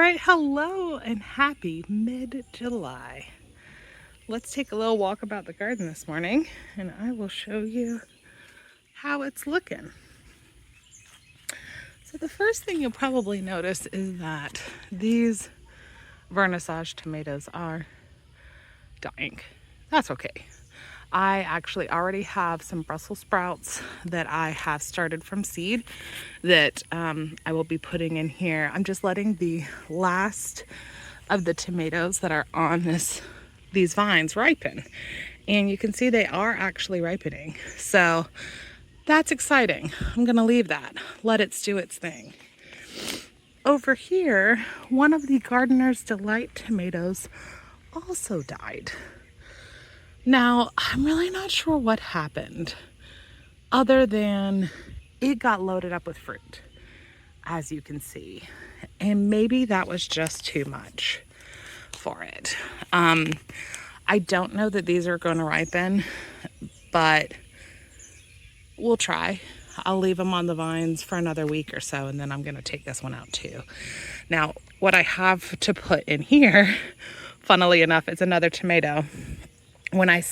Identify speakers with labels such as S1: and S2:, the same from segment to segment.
S1: right, hello and happy mid-July. Let's take a little walk about the garden this morning and I will show you how it's looking. So the first thing you'll probably notice is that these vernissage tomatoes are dying. That's okay. I actually already have some Brussels sprouts that I have started from seed that I will be putting in here. I'm just letting the last of the tomatoes that are on these vines ripen. And you can see they are actually ripening. So that's exciting. I'm gonna leave that, let it do its thing. Over here, one of the Gardener's Delight tomatoes also died. Now, I'm really not sure what happened other than it got loaded up with fruit, as you can see. And maybe that was just too much for it. I don't know that these are going to ripen, but we'll try. I'll leave them on the vines for another week or so, and then I'm going to take this one out too. Now, what I have to put in here, funnily enough, is another tomato. When I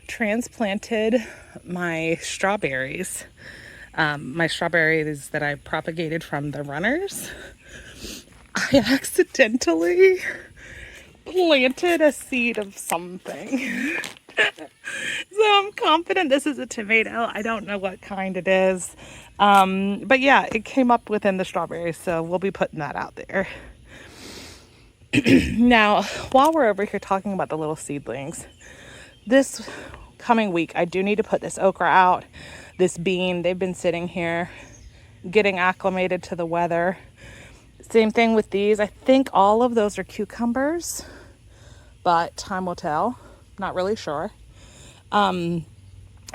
S1: transplanted my strawberries that I propagated from the runners, I accidentally planted a seed of something. So I'm confident this is a tomato. I don't know what kind it is. But yeah, it came up within the strawberries, so we'll be putting that out there. Now, while we're over here talking about the little seedlings, this coming week, I do need to put this okra out, this bean. They've been sitting here getting acclimated to the weather. Same thing with these. I think all of those are cucumbers, but time will tell. Not really sure. The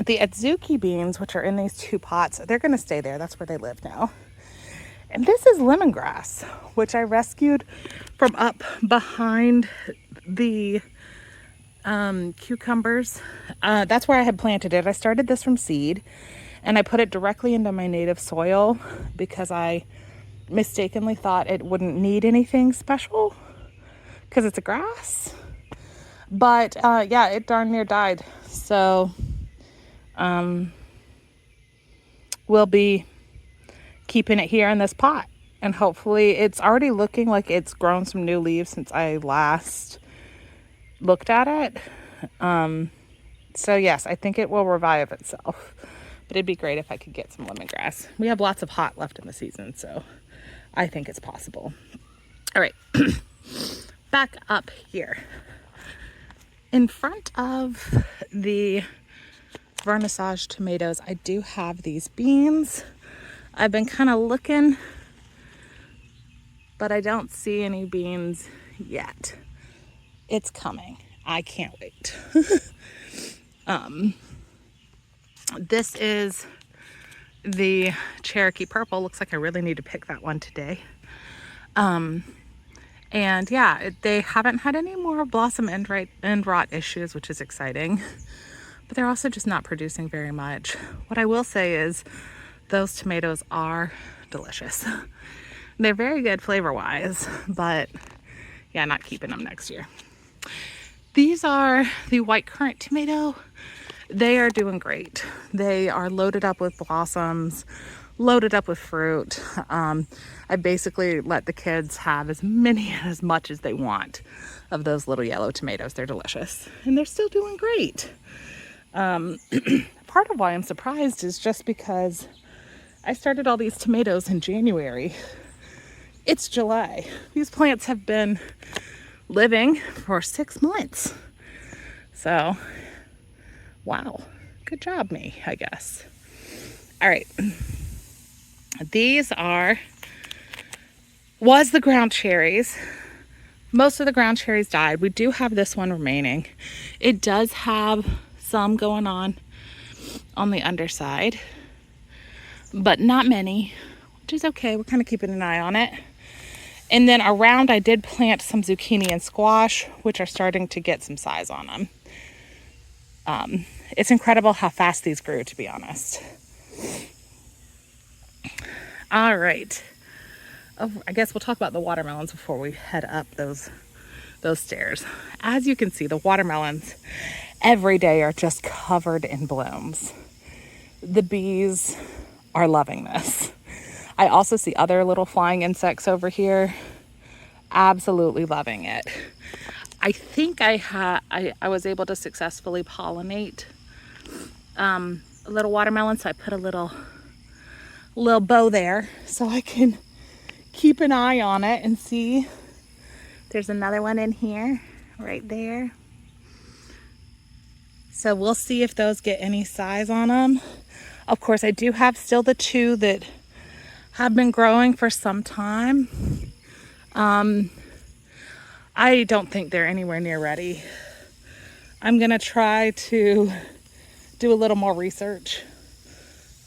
S1: adzuki beans, which are in these two pots, they're going to stay there. That's where they live now. And this is lemongrass, which I rescued from up behind the cucumbers. That's where I had planted it. I started this from seed and I put it directly into my native soil because I mistakenly thought it wouldn't need anything special because it's a grass. But yeah, it darn near died. So we'll be keeping it here in this pot. And hopefully it's already looking like it's grown some new leaves since I last looked at it. So yes, I think it will revive itself. But it'd be great if I could get some lemongrass. We have lots of hot left in the season, so I think it's possible. All right, back up here. In front of the vernissage tomatoes, I do have these beans. I've been kind of looking, but I don't see any beans yet. It's coming. I can't wait. This is the Cherokee Purple. Looks like I really need to pick that one today. And yeah, they haven't had any more blossom end rot issues, which is exciting. But they're also just not producing very much. What I will say is those tomatoes are delicious. They're very good flavor-wise, but yeah, not keeping them next year. These are the white currant tomato. They are doing great. They are loaded up with blossoms, loaded up with fruit. I basically let the kids have as much as they want of those little yellow tomatoes. They're delicious and they're still doing great. Part of why I'm surprised is just because I started all these tomatoes in January. It's July. These plants have been living for 6 months. So, wow, good job me, I guess. All right, these was the ground cherries. Most of the ground cherries died. We do have this one remaining. It does have some going on the underside, but not many, which is okay. We're kind of keeping an eye on it. And then around, I did plant some zucchini and squash, which are starting to get some size on them. It's incredible how fast these grew, to be honest. All right. I guess we'll talk about the watermelons before we head up those stairs. As you can see, the watermelons every day are just covered in blooms. The bees are loving this. I also see other little flying insects over here, absolutely loving it. I think I was able to successfully pollinate a little watermelon, so I put a little bow there so I can keep an eye on it and see. There's another one in here, right there. So we'll see if those get any size on them. Of course, I do have still the 2 that have been growing for some time. I don't think they're anywhere near ready. I'm gonna try to do a little more research.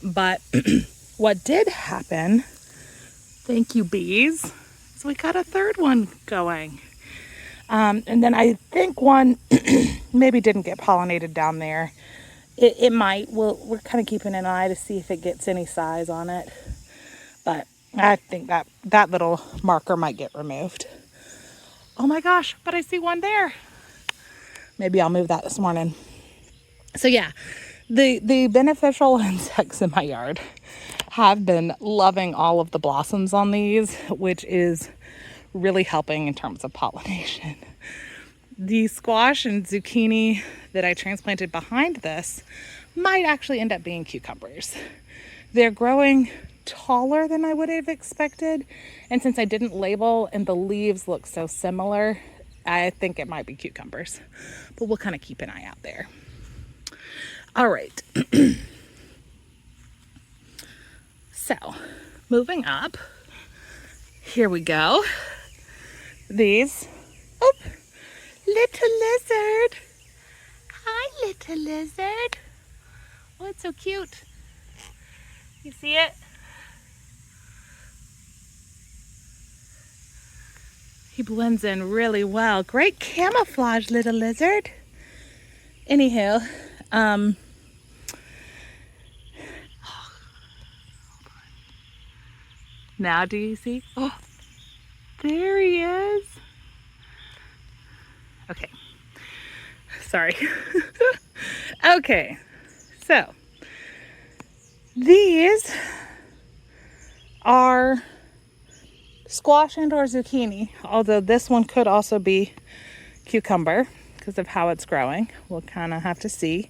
S1: But what did happen, thank you bees, is we got a 3rd one going. And then I think one maybe didn't get pollinated down there. It might. We're kind of keeping an eye to see if it gets any size on it. But I think that little marker might get removed. Oh my gosh, but I see one there. Maybe I'll move that this morning. So yeah, the beneficial insects in my yard have been loving all of the blossoms on these, which is really helping in terms of pollination. The squash and zucchini that I transplanted behind this might actually end up being cucumbers. They're growing taller than I would have expected, and since I didn't label and the leaves look so similar, I think it might be cucumbers, but we'll kind of keep an eye out there. All right. So moving up, here we go. These, oh, little lizard. Hi, little lizard. Oh, it's so cute. You see it? He blends in really well. Great camouflage, little lizard. Anywho, now do you see? Oh, there he is. Okay, sorry. Okay, so these are squash and or zucchini, although this one could also be cucumber because of how it's growing. We'll kind of have to see,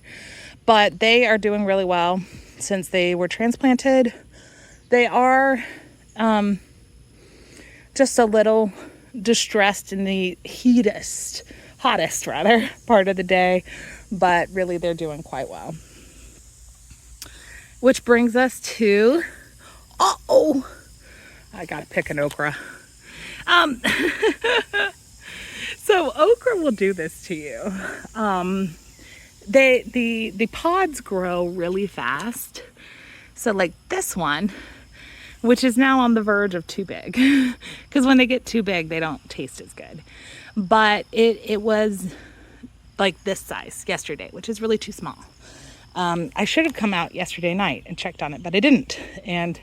S1: but they are doing really well since they were transplanted. They are just a little distressed in the hottest part of the day, but really they're doing quite well. Which brings us to, I gotta pick an okra. So okra will do this to you. The pods grow really fast. So like this one, which is now on the verge of too big, because when they get too big, they don't taste as good. But it was like this size yesterday, which is really too small. I should have come out yesterday night and checked on it, but I didn't. And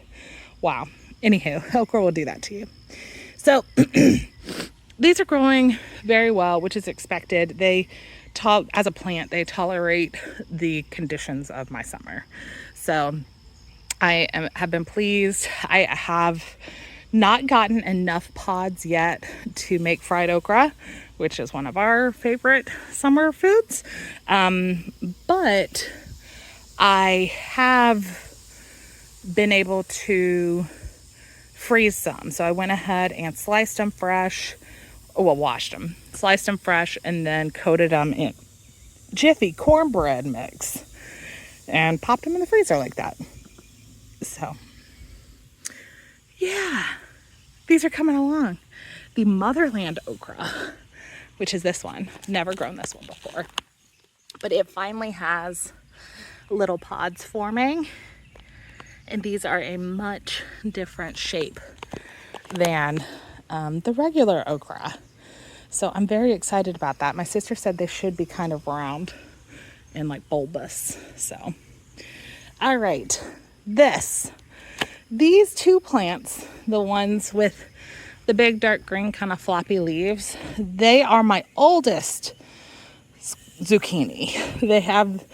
S1: wow. Anywho, okra will do that to you. So these are growing very well, which is expected. As a plant, they tolerate the conditions of my summer. So have been pleased. I have not gotten enough pods yet to make fried okra, which is one of our favorite summer foods. But I have been able to freeze some. So I went ahead and sliced them fresh. Washed them, sliced them fresh, and then coated them in Jiffy cornbread mix and popped them in the freezer like that. So yeah, these are coming along. The motherland okra, which is this one. Never grown this one before, but it finally has little pods forming, and these are a much different shape than the regular okra. So I'm very excited about that. My sister said they should be kind of round and like bulbous. So, all right, these two plants, the ones with the big dark green kind of floppy leaves, they are my oldest zucchini. They have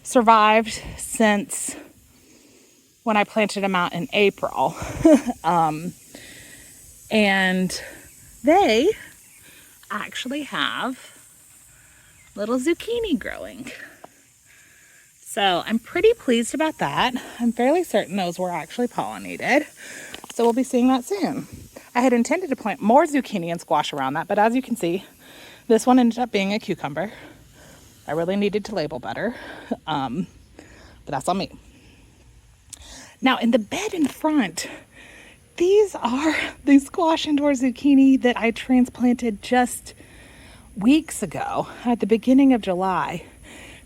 S1: survived since when I planted them out in April. And they actually have little zucchini growing. So I'm pretty pleased about that. I'm fairly certain those were actually pollinated. So we'll be seeing that soon. I had intended to plant more zucchini and squash around that, but as you can see, this one ended up being a cucumber. I really needed to label better, but that's on me. Now in the bed in front, these are the squash indoor zucchini that I transplanted just weeks ago at the beginning of July.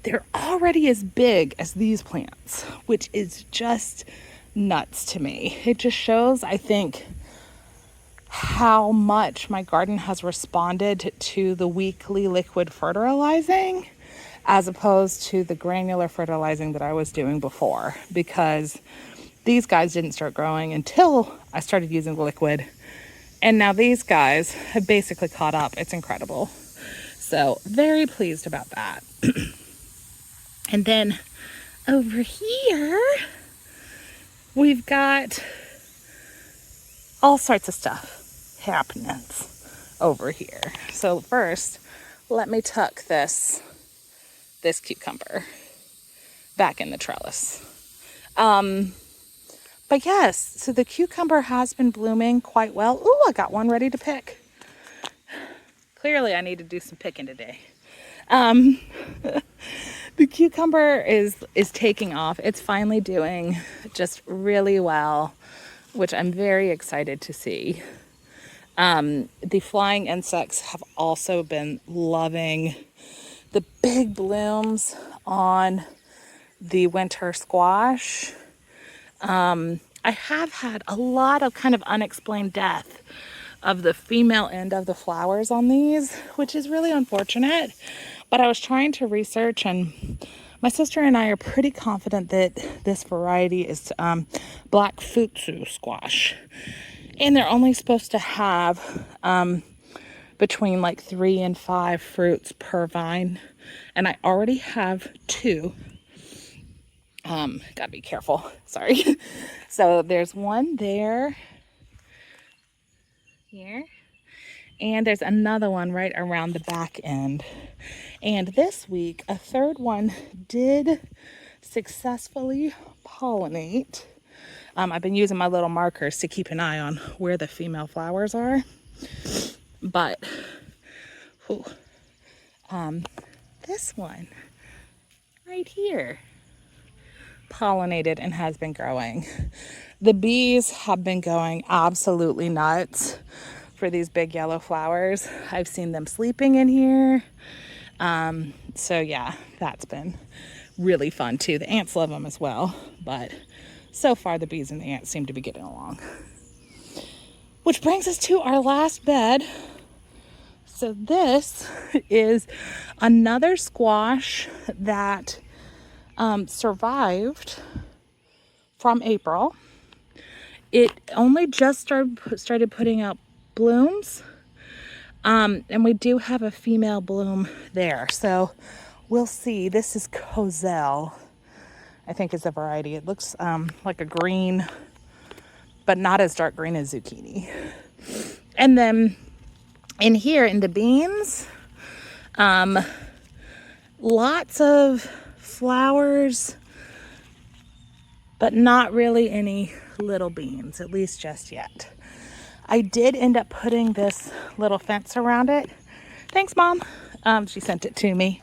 S1: They're already as big as these plants, which is just nuts to me. It just shows, I think, how much my garden has responded to the weekly liquid fertilizing as opposed to the granular fertilizing that I was doing before, because these guys didn't start growing until I started using the liquid. And now these guys have basically caught up. It's incredible. So very pleased about that. And then over here, we've got all sorts of stuff happenings over here. So first, let me tuck this cucumber back in the trellis. But yes, so the cucumber has been blooming quite well. Ooh, I got one ready to pick. Clearly I need to do some picking today. The cucumber is taking off. It's finally doing just really well, which I'm very excited to see. The flying insects have also been loving the big blooms on the winter squash. I have had a lot of kind of unexplained death of the female end of the flowers on these, which is really unfortunate. But I was trying to research, and my sister and I are pretty confident that this variety is black futsu squash. And they're only supposed to have between like 3 and 5 fruits per vine. And I already have 2. Gotta be careful. Sorry. So there's one there. Here. And there's another one right around the back end. And this week, a third one did successfully pollinate. I've been using my little markers to keep an eye on where the female flowers are. But this one right here pollinated and has been growing. The bees have been going absolutely nuts for these big yellow flowers. I've seen them sleeping in here. So yeah, that's been really fun too. The ants love them as well, but so far the bees and the ants seem to be getting along. Which brings us to our last bed. So this is another squash that survived from April. It only just started putting out blooms. And we do have a female bloom there. So we'll see. This is Cozelle, I think is the variety. It looks like a green, but not as dark green as zucchini. And then in here in the beans, lots of flowers, but not really any little beans, at least just yet. I did end up putting this little fence around it. Thanks, Mom. She sent it to me.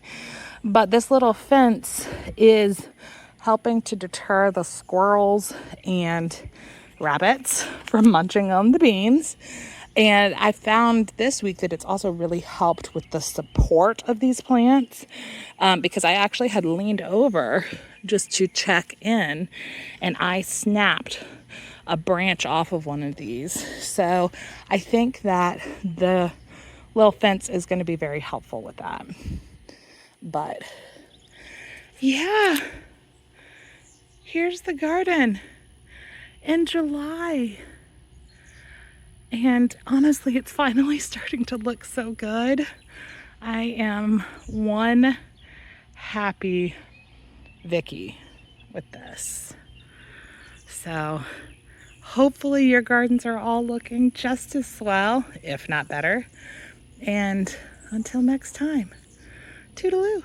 S1: But this little fence is helping to deter the squirrels and rabbits from munching on the beans. And I found this week that it's also really helped with the support of these plants, because I actually had leaned over just to check in and I snapped a branch off of one of these. So I think that the little fence is going to be very helpful with that. But yeah, here's the garden in July. And honestly, it's finally starting to look so good. I am one happy Vicky with this. So hopefully your gardens are all looking just as well, if not better. And until next time, toodaloo.